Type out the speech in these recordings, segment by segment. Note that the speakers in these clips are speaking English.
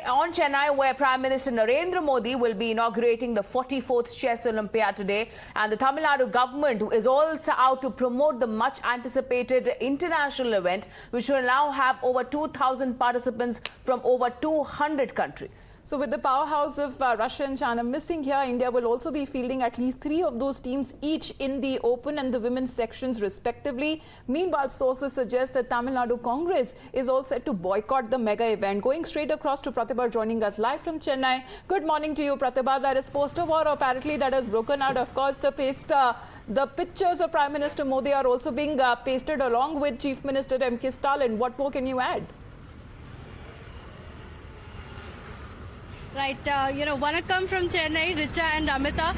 on Chennai, where Prime Minister Narendra Modi will be inaugurating the 44th Chess Olympiad today, and the Tamil Nadu government is also out to promote the much anticipated international event, which will now have over 2,000 participants from over 200 countries. So with the powerhouse of Russia and China missing here, India will also be fielding at least 3 of those teams each in the open and the women's sections respectively. Meanwhile, sources suggest that Tamil Nadu Congress is all set to boycott the mega event. Going straight across to Pratibha joining us live from Chennai. Good morning to you, Pratibha. There is poster war apparently that has broken out. Of course, the pictures of Prime Minister Modi are also being pasted along with Chief Minister M.K. Stalin. What more can you add? Right, Vanakkam from Chennai, Richa and Amita.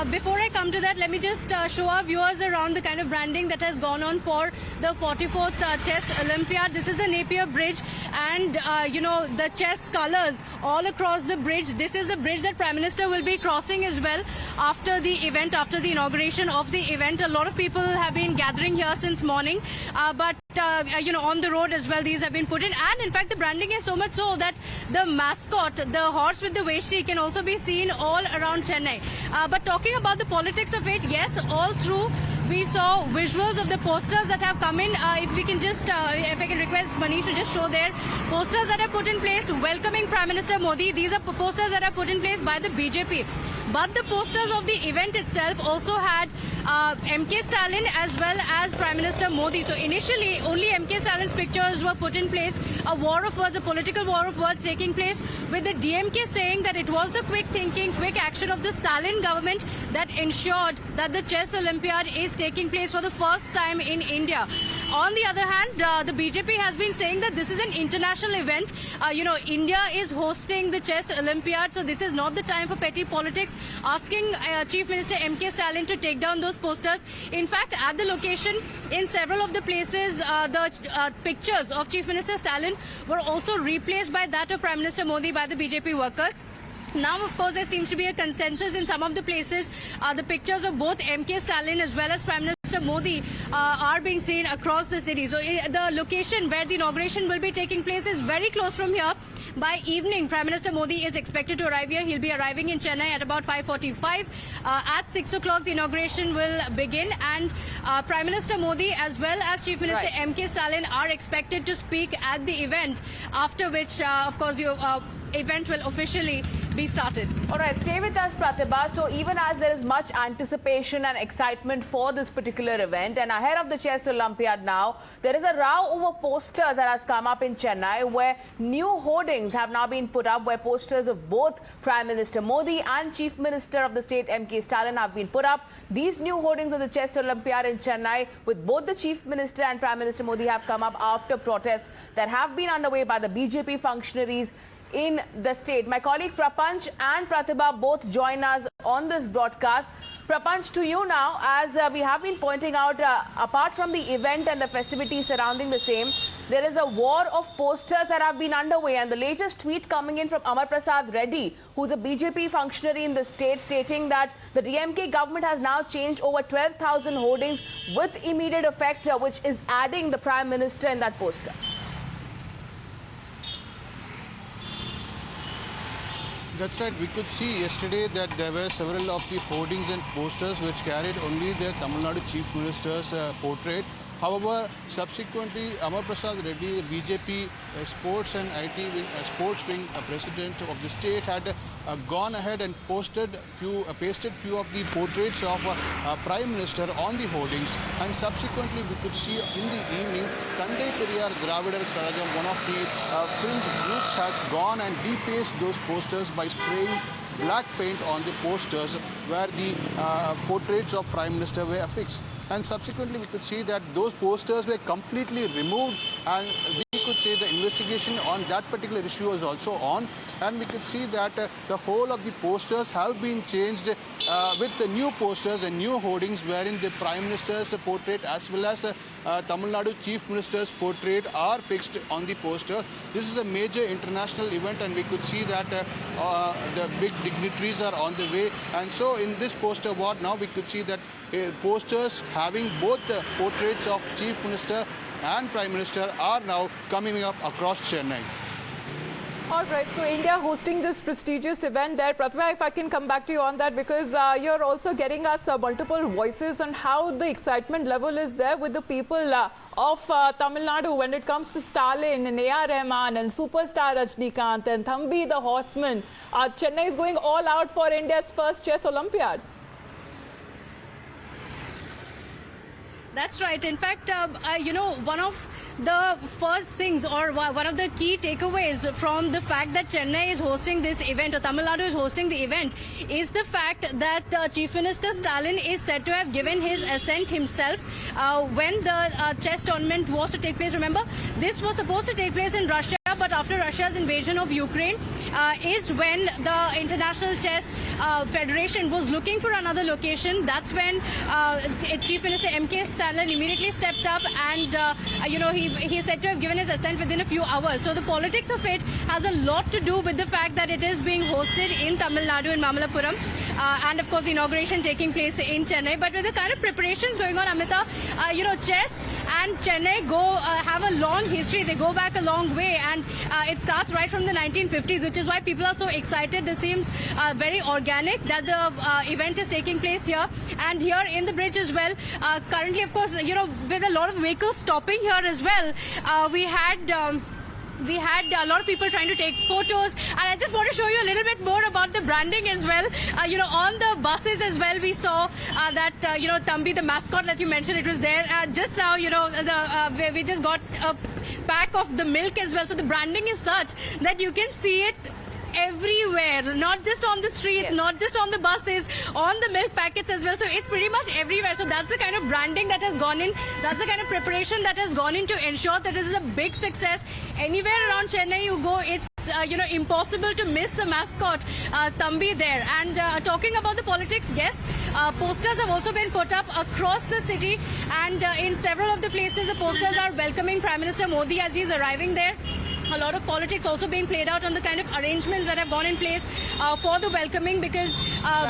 Before I come to that, let me just show our viewers around the kind of branding that has gone on for the 44th Chess Olympiad. This is the Napier Bridge and, the chess colors all across the bridge. This is the bridge that Prime Minister will be crossing as well after the event, after the inauguration of the event. A lot of people have been gathering here since morning, but on the road as well, these have been put in. And in fact, the branding is so much so that the mascot, the horse with the Veshti, can also be seen all around Chennai. But talking about the politics of it, yes, all through we saw visuals of the posters that have come in. If we can just, if I can request Manish to just show their posters that are put in place welcoming Prime Minister Modi. These are posters that are put in place by the BJP. But the posters of the event itself also had M.K. Stalin as well as Prime Minister Modi. So initially, only M.K. Stalin's pictures were put in place. A war of words, a political war of words taking place, with the DMK saying that it was the quick thinking, quick action of the Stalin government that ensured that the Chess Olympiad is taking place for the first time in India. On the other hand, the BJP has been saying that this is an international event. India is hosting the Chess Olympiad, so this is not the time for petty politics, asking Chief Minister M.K. Stalin to take down those posters. In fact, at the location, in several of the places, the pictures of Chief Minister Stalin were also replaced by that of Prime Minister Modi by the BJP workers. Now, of course, there seems to be a consensus in some of the places. The pictures of both M.K. Stalin as well as Prime Minister Modi are being seen across the city. So the location where the inauguration will be taking place is very close from here. By evening, Prime Minister Modi is expected to arrive here. He'll be arriving in Chennai at about 5:45. At 6 o'clock, the inauguration will begin, and Prime Minister Modi as well as Chief Minister M.K. Stalin are expected to speak at the event, after which, of course, the event will officially be started. All right, stay with us, Pratibha. So even as there is much anticipation and excitement for this particular event, and ahead of the Chess Olympiad now, there is a row over posters that has come up in Chennai, where new hoardings have now been put up, where posters of both Prime Minister Modi and Chief Minister of the state M.K. Stalin have been put up. These new hoardings of the Chess Olympiad in Chennai with both the Chief Minister and Prime Minister Modi have come up after protests that have been underway by the BJP functionaries in the state. My colleague Prapanch and Pratibha both join us on this broadcast. Prapanch, to you now, as we have been pointing out, apart from the event and the festivities surrounding the same, there is a war of posters that have been underway, and the latest tweet coming in from Amar Prasad Reddy, who's a BJP functionary in the state, stating that the DMK government has now changed over 12,000 hoardings with immediate effect, which is adding the Prime Minister in that poster. That's right. We could see yesterday that there were several of the hoardings and posters which carried only the Tamil Nadu Chief Minister's portrait. However, subsequently, Amar Prasad Reddy, BJP Sports and IT wing, Sports Wing President of the state, had gone ahead and pasted few of the portraits of Prime Minister on the hoardings. And subsequently, we could see in the evening, Tandai Periyar Dravidar Kalagam, one of the fringe groups, had gone and defaced those posters by spraying black paint on the posters where the portraits of Prime Minister were affixed. And subsequently, we could see that those posters were completely removed, and we could say the investigation on that particular issue is also on. And we could see that the whole of the posters have been changed with the new posters and new hoardings wherein the Prime Minister's portrait as well as Tamil Nadu Chief Minister's portrait are fixed on the poster. This is a major international event, and we could see that the big dignitaries are on the way. And so in this poster war now, we could see that posters having both the portraits of Chief Minister and Prime Minister are now coming up across Chennai. All right, so India hosting this prestigious event there. Pratibha, if I can come back to you on that, because you're also getting us multiple voices on how the excitement level is there with the people of Tamil Nadu when it comes to Stalin and A.R. Rahman and superstar Rajnikant and Thambi the Horseman. Chennai is going all out for India's first chess Olympiad. That's right. In fact, one of the first things or one of the key takeaways from the fact that Chennai is hosting this event or Tamil Nadu is hosting the event is the fact that Chief Minister Stalin is said to have given his assent himself when the chess tournament was to take place. Remember, this was supposed to take place in Russia, but after Russia's invasion of Ukraine is when the International Chess Federation was looking for another location. That's when Chief Minister M.K. Stalin immediately stepped up and, he is said to have given his assent within a few hours. So the politics of it has a lot to do with the fact that it is being hosted in Tamil Nadu in Mamallapuram and of course the inauguration taking place in Chennai. But with the kind of preparations going on, Amita, chess and Chennai have a long history. They go back a long way, and it starts right from the 1950s, which is why people are so excited. This seems very organic that the event is taking place here and here in the bridge as well. Currently, of course, with a lot of vehicles stopping here as well, we had a lot of people trying to take photos, and I just want to show you a little bit more about the branding as well. On the buses as well, we saw that Thambi, the mascot that you mentioned, it was there. Just now, we just got a pack of the milk as well. So the branding is such that you can see it everywhere, not just on the streets, not just on the buses, on the milk packets as well. So it's pretty much everywhere. So that's the kind of branding that has gone in. That's the kind of preparation that has gone in to ensure that this is a big success. Anywhere around Chennai you go, it's impossible to miss the mascot Thambi there. And talking about the politics, yes, posters have also been put up across the city, and in several of the places the posters are welcoming Prime Minister Modi as he's arriving there. A lot of politics also being played out on the kind of arrangements that have gone in place for the welcoming, because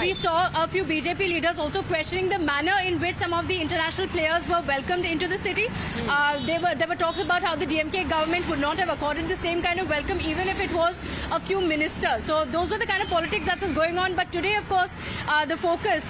we saw a few BJP leaders also questioning the manner in which some of the international players were welcomed into the city. There were talks about how the DMK government would not have accorded the same kind of welcome even if it was a few ministers. So those are the kind of politics that is going on. But today, of course, the focus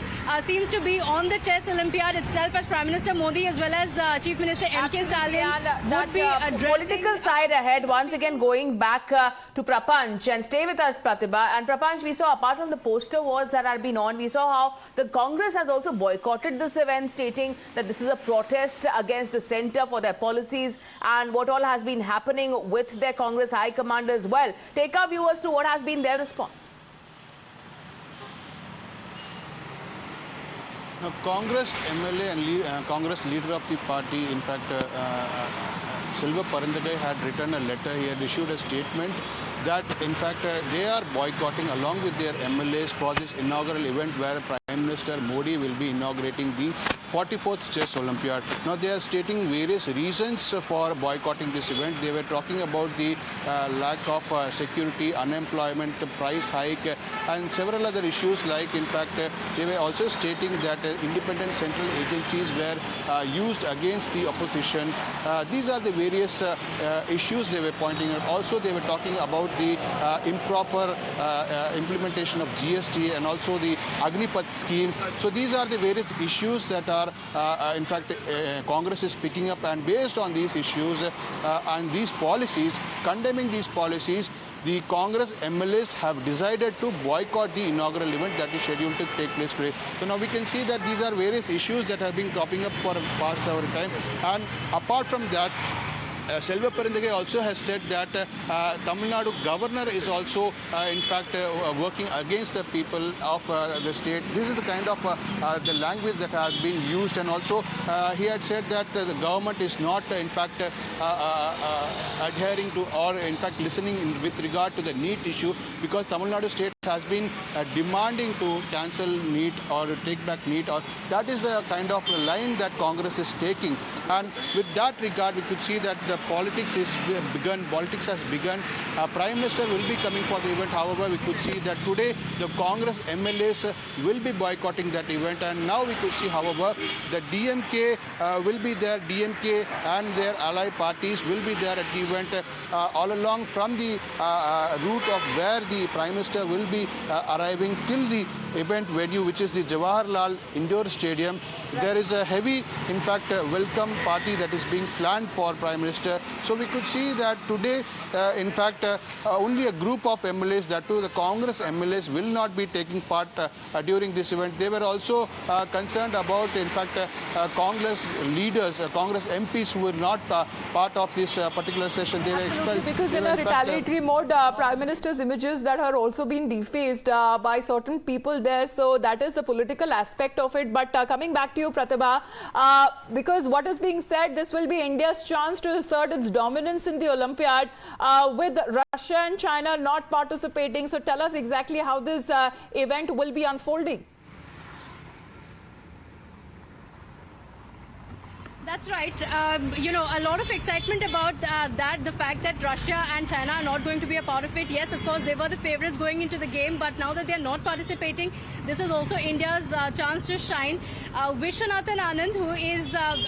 seems to be on the chess Olympiad itself, as Prime Minister Modi as well as Chief Minister M.K. Stalin would be addressing political side ahead. Once again, going back to Prapanch, and stay with us, Pratibha. And Prapanch, we saw, apart from the poster wars that have been on, we saw how the Congress has also boycotted this event, stating that this is a protest against the centre for their policies and what all has been happening with their Congress High Command as well. Take our viewers to what has been their response. Now, Congress MLA and Congress leader of the party, in fact, Selva Perendakai had written a letter. He had issued a statement that, in fact, they are boycotting along with their MLAs for this inaugural event where Prime Minister Modi will be inaugurating the 44th Chess Olympiad. Now, they are stating various reasons for boycotting this event. They were talking about the lack of security, unemployment, price hike, and several other issues like, in fact, they were also stating that independent central agencies were used against the opposition. These are the various issues they were pointing out. Also, they were talking about the improper implementation of GST and also the Agnipath scheme. So these are the various issues that are, in fact, Congress is picking up, and based on these issues and these policies, condemning these policies, the Congress MLAs have decided to boycott the inaugural event that is scheduled to take place today. So now we can see that these are various issues that have been cropping up for past several time. And apart from that, Selva Perendakai also has said that Tamil Nadu governor is also, in fact, working against the people of the state. This is the kind of the language that has been used, and also he had said that the government is not, in fact, adhering to or, in fact, listening with regard to the NEET issue, because Tamil Nadu state has been demanding to cancel NEET or take back NEET, or that is the kind of line that Congress is taking. And with that regard, we could see that the politics has begun. Prime Minister will be coming for the event. However, we could see that today the Congress MLAs will be boycotting that event. And now we could see, however, the DMK will be there. DMK and their ally parties will be there at the event all along from the route of where the Prime Minister will be arriving till the event venue, which is the Jawaharlal Indoor Stadium. There is a heavy, in fact, welcome party that is being planned for Prime Minister. So we could see that today, in fact, only a group of MLAs, that too the Congress MLAs, will not be taking part during this event. They were also concerned about, in fact, Congress leaders, Congress MPs who were not part of this particular session. They were expelled. Because in a retaliatory mode, Prime Minister's images that are also being defaced by certain people there. So that is the political aspect of it. But coming back to you, Pratibha, because what is being said, this will be India's chance to assert its dominance in the Olympiad with Russia and China not participating. So tell us exactly how this event will be unfolding. That's right. You know, a lot of excitement about that, the fact that Russia and China are not going to be a part of it. Yes, of course, they were the favorites going into the game, but now that they are not participating, this is also India's chance to shine. Vishwanathan Anand, who is,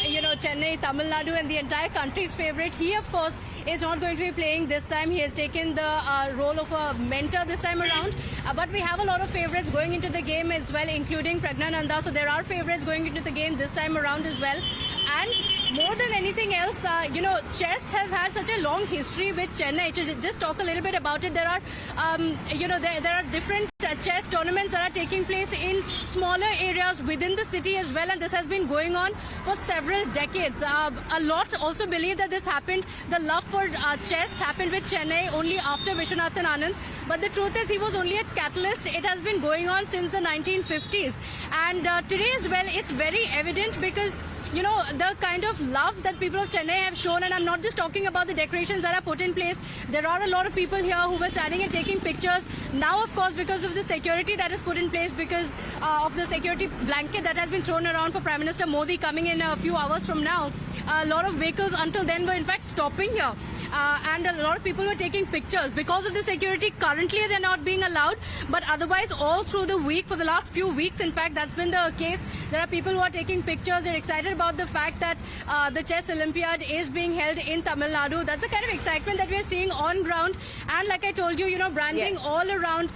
you know, Chennai, Tamil Nadu and the entire country's favorite, he, of course, is not going to be playing this time. He has taken the role of a mentor this time around. But we have a lot of favorites going into the game as well, including Praggnanandhaa. So there are favorites going into the game this time around as well. And more than anything else, you know, chess has had such a long history with Chennai. Just talk a little bit about it. There are, you know, there are different chess tournaments that are taking place in smaller areas within the city as well, and this has been going on for several decades. A lot also believe that this happened, the love for chess happened with Chennai only after Vishwanathan Anand, but the truth is he was only a catalyst. It has been going on since the 1950s, and today as well it's very evident because, you know, the kind of love that people of Chennai have shown, and I'm not just talking about the decorations that are put in place. There are a lot of people here who were standing and taking pictures. Now, of course, because of the security that is put in place, because of the security blanket that has been thrown around for Prime Minister Modi coming in a few hours from now, a lot of vehicles until then were in fact stopping here. And a lot of people were taking pictures. Because of the security, currently they're not being allowed, but otherwise all through the week, for the last few weeks, in fact, that's been the case. There are people who are taking pictures. They're excited about the fact that the Chess Olympiad is being held in Tamil Nadu. That's the kind of excitement that we're seeing on ground. And like I told you, you know, branding all around,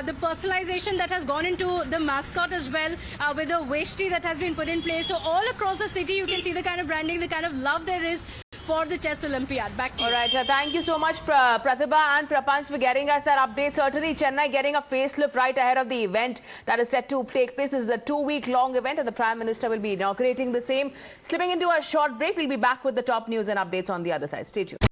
the personalization that has gone into the mascot as well, with the Veshti that has been put in place. So all across the city, you can see the kind of branding, the kind of love there is for the Chess Olympiad. Back to you. All right, thank you so much, Pratibha and Prapanch, for getting us that update. Certainly, Chennai getting a facelift right ahead of the event that is set to take place. This is a 2-week-long event, and the Prime Minister will be inaugurating the same. Slipping into a short break, we'll be back with the top news and updates on the other side. Stay tuned.